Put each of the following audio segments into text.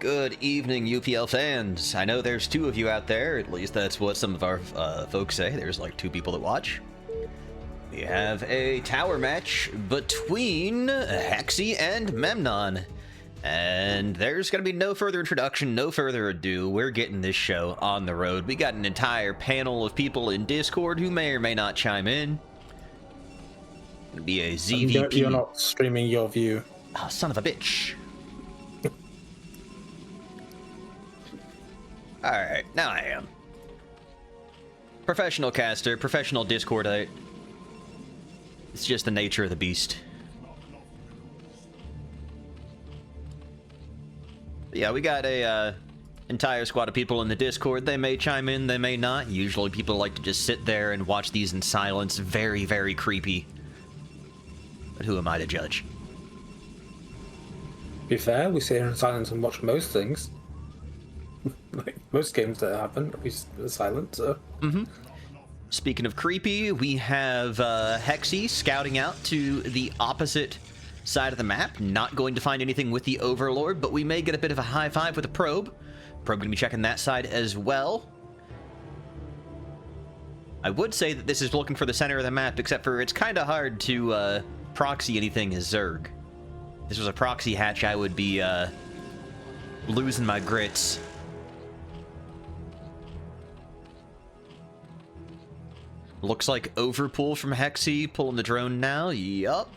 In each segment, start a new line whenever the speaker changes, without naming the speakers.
Good evening, UPL fans. I know there's two of you out there, at least that's what some of our folks say. There's like two people that watch. We have a tower match between Hexe and Memnon. And there's going to be no further introduction, no further ado. We're getting this show on the road. We got an entire panel of people in Discord who may or may not chime in. It'll be a ZVP.
You're not streaming your view.
Oh, son of a bitch. Alright, now I am. Professional caster, professional Discordite. It's just the nature of the beast. Yeah, we got a entire squad of people in the Discord. They may chime in, they may not. Usually people like to just sit there and watch these in silence. Very, very creepy. But who am I to judge?
To be fair, we sit here in silence and watch most things. Like most games that happen, we sit silent, so...
Speaking of creepy, we have Hexe scouting out to the opposite side of the map. Not going to find anything with the Overlord, but we may get a bit of a high five with a probe. Probe going to be checking that side as well. I would say that this is looking for the center of the map, except for it's kind of hard to proxy anything as Zerg. If this was a proxy hatch, I would be losing my grits. Looks like overpull from Hexe, pulling the drone now. Yup.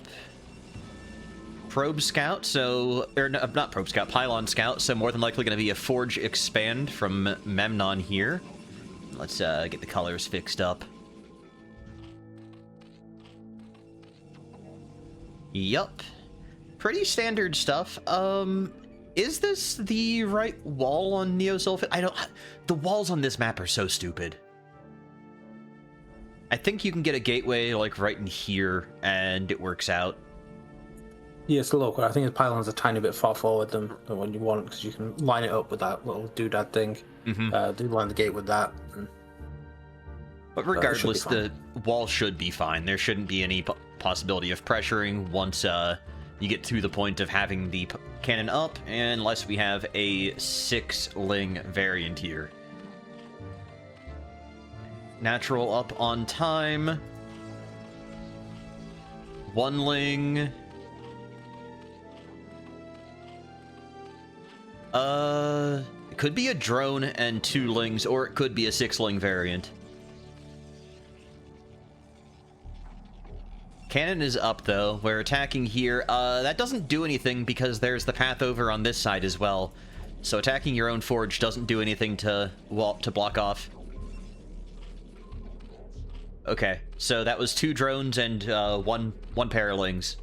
Probe scout, so... Or, no, not probe scout, pylon scout, so more than likely going to be a forge expand from Memnon here. Let's get the colors fixed up. Yup. Pretty standard stuff. Is this the right wall on Neosulfate? I don't... The walls on this map are so stupid. I think you can get a gateway, like, right in here, and it works out.
Yeah, it's a little awkward. I think the pylon's a tiny bit far forward than when you want, because you can line it up with that little doodad thing. Do line the gate with that.
But regardless, the wall should be fine. There shouldn't be any possibility of pressuring once you get to the point of having the cannon up, unless we have a 6-ling variant here. Natural up on time. 1-ling. It could be a drone and 2-lings, or it could be a 6-ling variant. Cannon is up, though. We're attacking here. That doesn't do anything because there's the path over on this side as well. So attacking your own forge doesn't do anything to block off. Okay, so that was 2 drones and one paralings.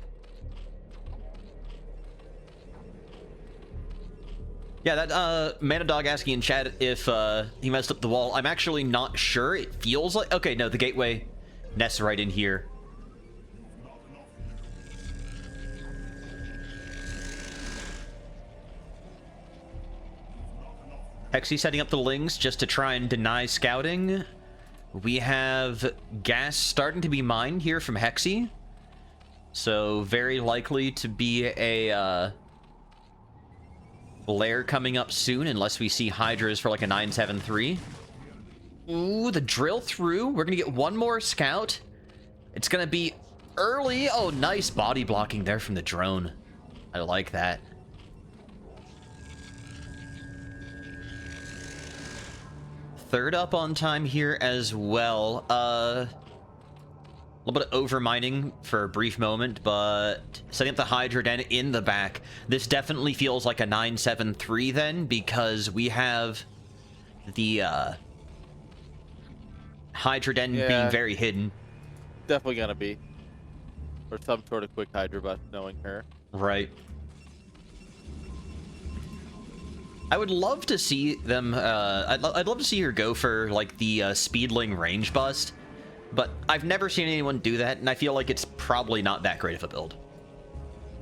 Yeah, that Manadog asking in chat if he messed up the wall. I'm actually not sure. It feels like... Okay, no, the gateway nests right in here. Hexe setting up the lings just to try and deny scouting. We have gas starting to be mined here from Hexe. So very likely to be a lair coming up soon, unless we see Hydras for like a 973. Ooh, the drill through. We're going to get one more scout. It's going to be early. Oh, nice body blocking there from the drone. I like that. Third up on time here as well. A little bit of over-mining for a brief moment, but setting up the Hydra Den in the back. This definitely feels like a 973 then, because we have the Hydra Den being very hidden.
Definitely gonna be. Or some sort of quick Hydra buff, knowing her.
Right. I would love to see them, I'd love to see her go for, like, the Speedling range bust, but I've never seen anyone do that, and I feel like it's probably not that great of a build.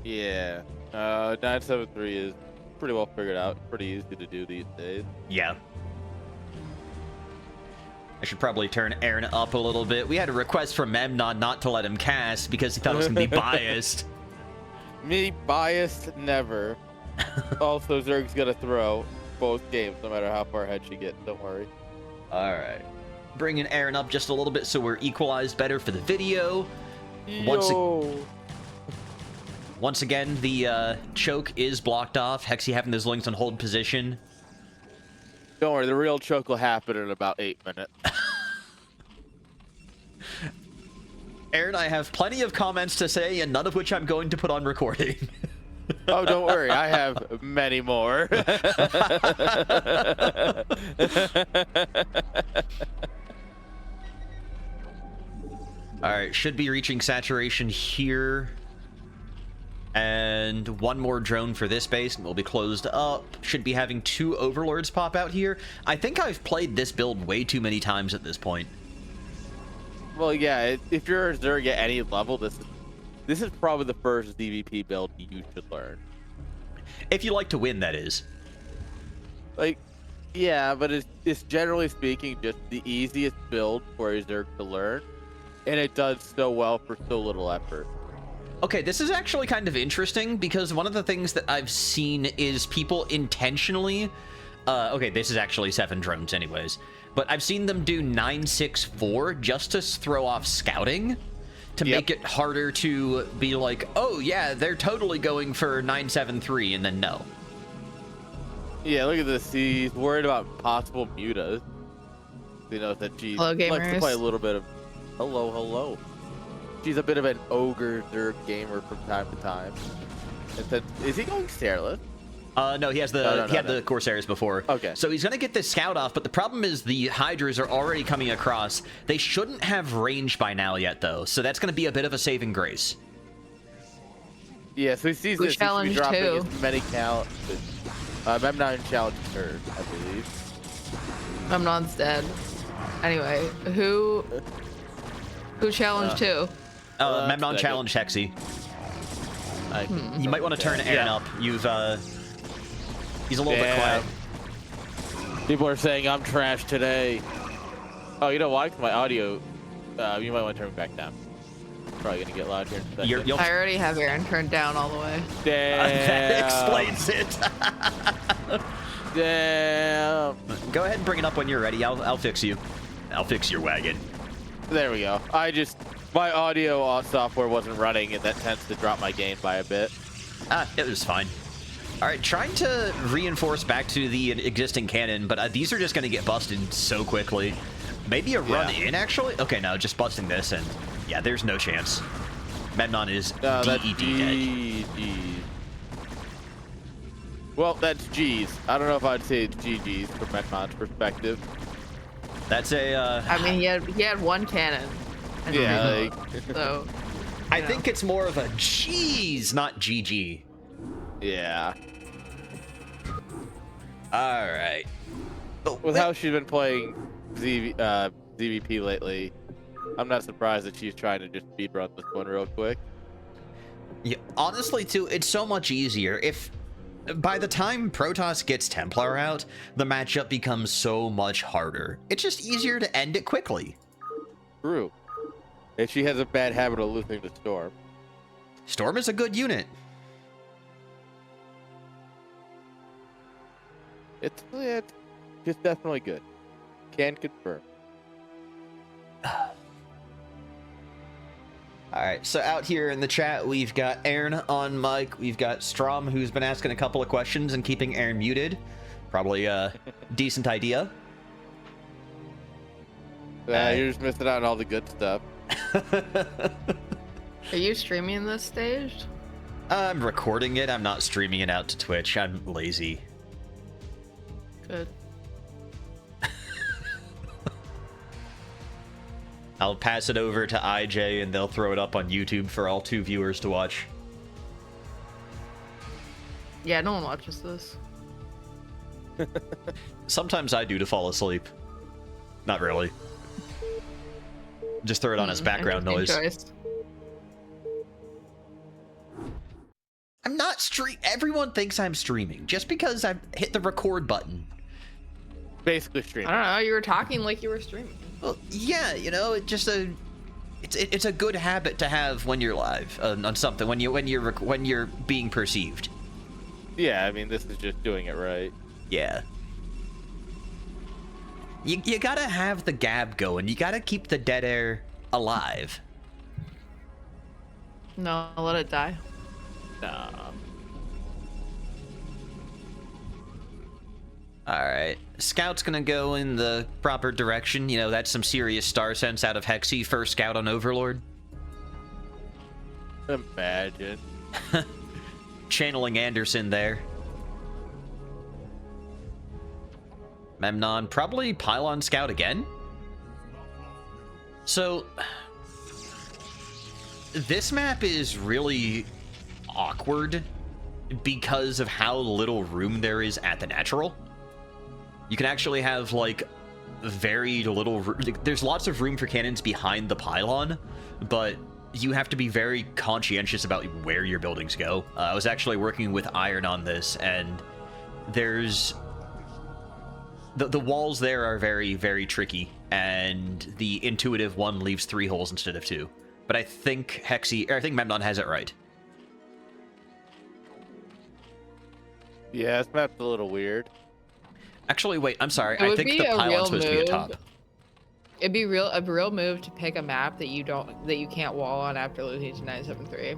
Yeah. 973 is pretty well figured out, pretty easy to do these days.
Yeah. I should probably turn Aaron up a little bit. We had a request from Memnon not to let him cast because he thought it was going to be biased.
Me biased? Never. Also, Zerg's gonna throw both games, no matter how far ahead she gets. Don't worry.
All right. Bringing Aaron up just a little bit so we're equalized better for the video. Once again, the choke is blocked off. Hexe having those links on hold position.
Don't worry, the real choke will happen in about 8 minutes.
Aaron, I have plenty of comments to say, and none of which I'm going to put on recording.
Oh, don't worry, I have many more.
Alright, should be reaching saturation here. And one more drone for this base, and we'll be closed up. Should be having 2 overlords pop out here. I think I've played this build way too many times at this point.
Well, yeah, if you're a Zerg at any level, this is probably the first DVP build you should learn.
If you like to win, that is.
Like, yeah, but it's generally speaking just the easiest build for a Zerg to learn, and it does so well for so little effort.
Okay, this is actually kind of interesting because one of the things that I've seen is people intentionally... okay, this is actually 7 drones anyways. But I've seen them do 964 just to throw off scouting to make it harder to be like, oh yeah, they're totally going for 973, and then no.
Yeah, look at this. He's worried about possible mutas. You know, that she
Hello,
likes to
gamers.
play a little bit of... Hello. She's a bit of an ogre Zerg gamer from time to time. And then, is he going Stairless?
No, he has the he had the Corsairs before.
Okay.
So he's gonna get this scout off, but the problem is the Hydras are already coming across. They shouldn't have range by now yet, though. So that's gonna be a bit of a saving grace.
Yeah, so he sees
Who
this. He should be
challenged
dropping
who?
as many count. Memnon challenged her, I believe.
Memnon's dead. Anyway, who challenged who?
Memnon challenged Hexe. You might want to turn Aaron up. You've he's a little bit quiet.
People are saying I'm trash today. Oh, you know why? 'Cause my audio. You might want to turn it back down. Probably gonna get loud here in a second.
I already have Aaron turned down all the way.
Damn.
That explains it.
Damn.
Go ahead and bring it up when you're ready. I'll fix you. I'll fix your wagon.
There we go. My audio software wasn't running, and that tends to drop my gain by a bit.
It was fine. All right, trying to reinforce back to the existing cannon, but these are just going to get busted so quickly. Maybe a run in, actually? Okay, no, just busting this, and yeah, there's no chance. Memnon is
That's
DED dead.
GG's. Well, that's G's. I don't know if I'd say it's GG's from Memnon's perspective.
That's a...
I mean, he had 1 cannon. And
Yeah,
so...
I think it's more of a G's, not GG.
Yeah.
All right.
With how she's been playing ZVP lately, I'm not surprised that she's trying to just speedrun this one real quick.
Yeah, honestly, too, it's so much easier. If by the time Protoss gets Templar out, the matchup becomes so much harder. It's just easier to end it quickly.
True. And she has a bad habit of losing to Storm.
Storm is a good unit.
It's definitely good. Can confirm.
Alright, so out here in the chat, we've got Aaron on mic. We've got Strom, who's been asking a couple of questions and keeping Aaron muted. Probably a decent idea.
You're just missing out on all the good stuff.
Are you streaming this stage?
I'm recording it. I'm not streaming it out to Twitch. I'm lazy.
Good.
I'll pass it over to IJ, and they'll throw it up on YouTube for all 2 viewers to watch.
Yeah, no one watches this.
Sometimes I do to fall asleep. Not really. Just throw it on as background noise.
Choice.
I'm not Everyone thinks I'm streaming just because I hit the record button.
Basically streaming.
I don't know. You were talking like you were streaming.
Well, yeah, you know, it's a good habit to have when you're live on something when you're being perceived.
Yeah, I mean, this is just doing it right.
Yeah. You gotta have the gab going. You gotta keep the dead air alive.
No, let it die.
Nah.
Alright. Scout's gonna go in the proper direction. You know, that's some serious star sense out of Hexe. First scout on Overlord.
Imagine.
Channeling Anderson there. Memnon, probably Pylon Scout again? So, this map is really awkward because of how little room there is at the natural. You can actually have, like, very little... There's lots of room for cannons behind the pylon, but you have to be very conscientious about where your buildings go. I was actually working with Iron on this, and there's... The walls there are very, very tricky, and the intuitive one leaves 3 holes instead of 2. But I think Memnon has it right.
Yeah, this map's a little weird.
Actually, wait, I'm sorry.
It
I
would
think
be
the
a
pylon's
real
supposed to be
move.
atop.
It'd be a real move to pick a map that you can't wall on after losing to 973.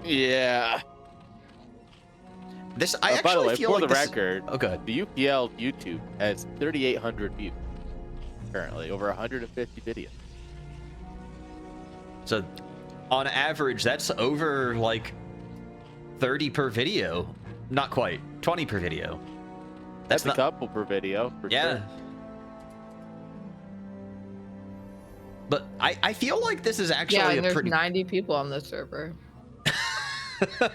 Yeah.
This I
By the
actually
way,
feel
for
like
the
this...
record,
Oh, good.
the UPL YouTube has 3,800 views currently, over 150 videos.
So, on average, that's over like 30 per video. Not quite. 20 per video.
That's
not...
a couple per video, for
Yeah.
sure.
But I feel like this is actually
Yeah, and
a
there's
pretty...
90 people on this server.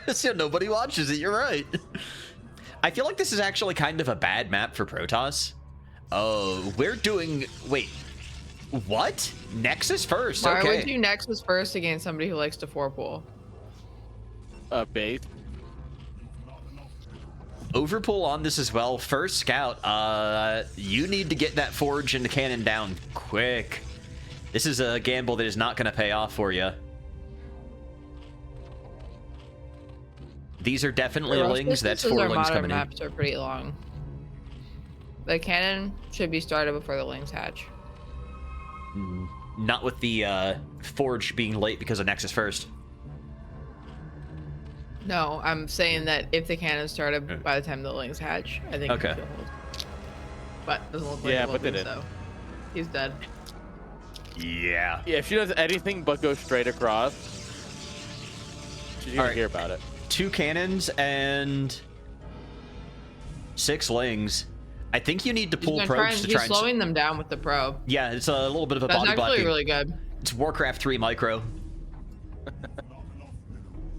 So nobody watches it, you're right. I feel like this is actually kind of a bad map for Protoss. Oh, we're doing... Wait. What? Nexus first,
Why
okay.
would you Nexus first against somebody who likes to 4-pull?
Base.
Overpull on this as well. First scout, you need to get that forge and the cannon down quick. This is a gamble that is not going to pay off for you. These are definitely lings. That's 4 lings coming in.
Maps are pretty long. The cannon should be started before the lings hatch.
Not with the forge being late because of Nexus first.
No, I'm saying that if the cannon started by the time the lings hatch, I think
Okay.
he'll hold. But doesn't look like
Yeah,
it will
but they
be,
did.
so he's dead.
Yeah.
Yeah, if she does anything but go straight across, she's gonna
Alright.
hear about it.
2 cannons and 6 lings. I think you need to pull probes to try
He's
and...
slowing them down with the probe.
Yeah, it's a little bit of a
That's
body
actually
blocking.
really good.
It's Warcraft 3 micro.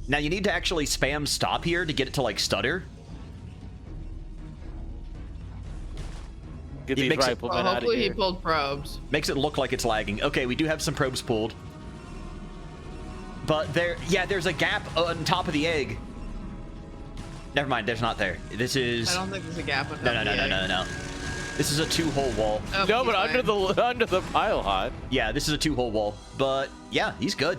Now you need to actually spam stop here to get it to like stutter.
Get
It
these
makes it-
riflemen
Well,
out of
hopefully he
here.
pulled probes.
Makes it look like it's lagging. Okay, we do have some probes pulled. But there's a gap on top of the egg. Never mind, there's not there. This is...
I don't think there's a gap with
No. This is a 2-hole wall.
Oh,
No,
he's
but
fine.
under the pylon.
Yeah, this is a 2-hole wall. But yeah, he's good.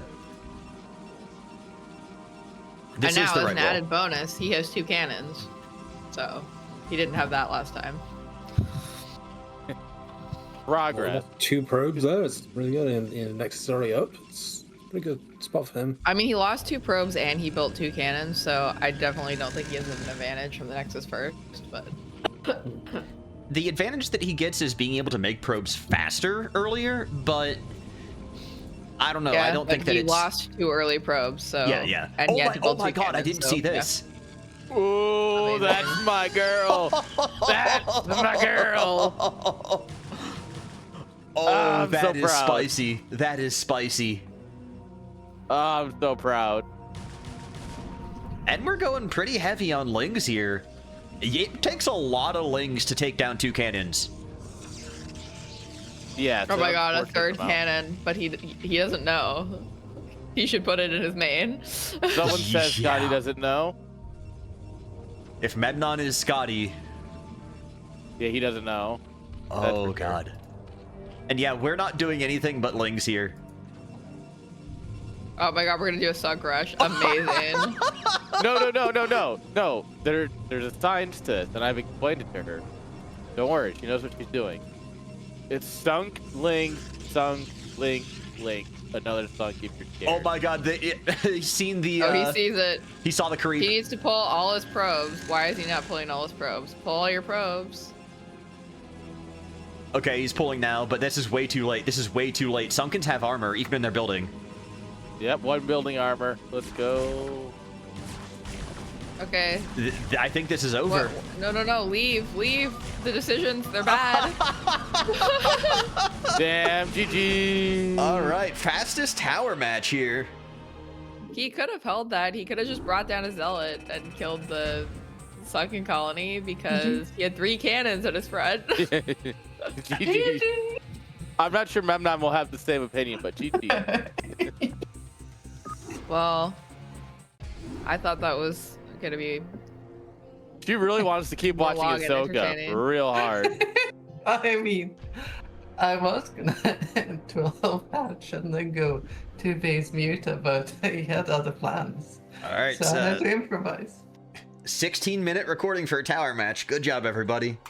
This
And
is
now,
the
as
right
an
wall.
added bonus, he has 2 cannons. So, he didn't have that last time.
Progress.
2 probes there. It's really good. And Nexus is already up. It's a pretty good spot for him.
I mean, he lost 2 probes and he built 2 cannons, so I definitely don't think he has an advantage from the Nexus first, but...
The advantage that he gets is being able to make probes faster earlier, but I don't know.
yeah,
I don't think
but
that
he
it's...
lost 2 early probes, so...
Yeah.
And he had to
Oh
build
my
2
god, I
cannons,
didn't
so,
see
yeah.
this.
Ooh,
Amazing.
that's my girl. That's my girl.
Oh,
I'm
that
so
is
proud.
spicy. That is spicy.
Oh, I'm so proud.
And we're going pretty heavy on lings here. It takes a lot of lings to take down 2 cannons.
Yeah. it's
Oh
an
my god, a
unfortunate
3rd
amount.
cannon, but he doesn't know. He should put it in his main.
Someone says Scotty
Yeah.
doesn't know.
If Memnon is Scotty,
Yeah, he doesn't know. That's
oh
for sure.
god. And yeah, we're not doing anything but lings here.
Oh my god, we're gonna do a suck rush. Amazing.
No. There's a science to this, and I've explained it to her. Don't worry, she knows what she's doing. It's sunk, link, another sunk if you're scared.
Oh my god, he's seen the...
Oh, he sees it.
He saw the creep.
He needs to pull all his probes. Why is he not pulling all his probes? Pull all your probes.
Okay, he's pulling now, but this is way too late. This is way too late. Sunkens have armor, even in their building.
Yep, one building armor. Let's go.
Okay.
I think this is over.
What? No. Leave. The decisions, they're bad.
Damn, GG.
All right, fastest tower match here.
He could have held that. He could have just brought down a zealot and killed the sunken colony because he had 3 cannons at his front.
GG. I'm not sure Memnon will have the same opinion, but GG.
Well, I thought that was gonna be.
She really wants to keep watching
long and
Ahsoka
entertaining.
real hard.
I mean, I was gonna end 12 match and then go to base Muta, but he had other plans.
All right,
So I had to improvise.
16-minute recording for a tower match. Good job, everybody.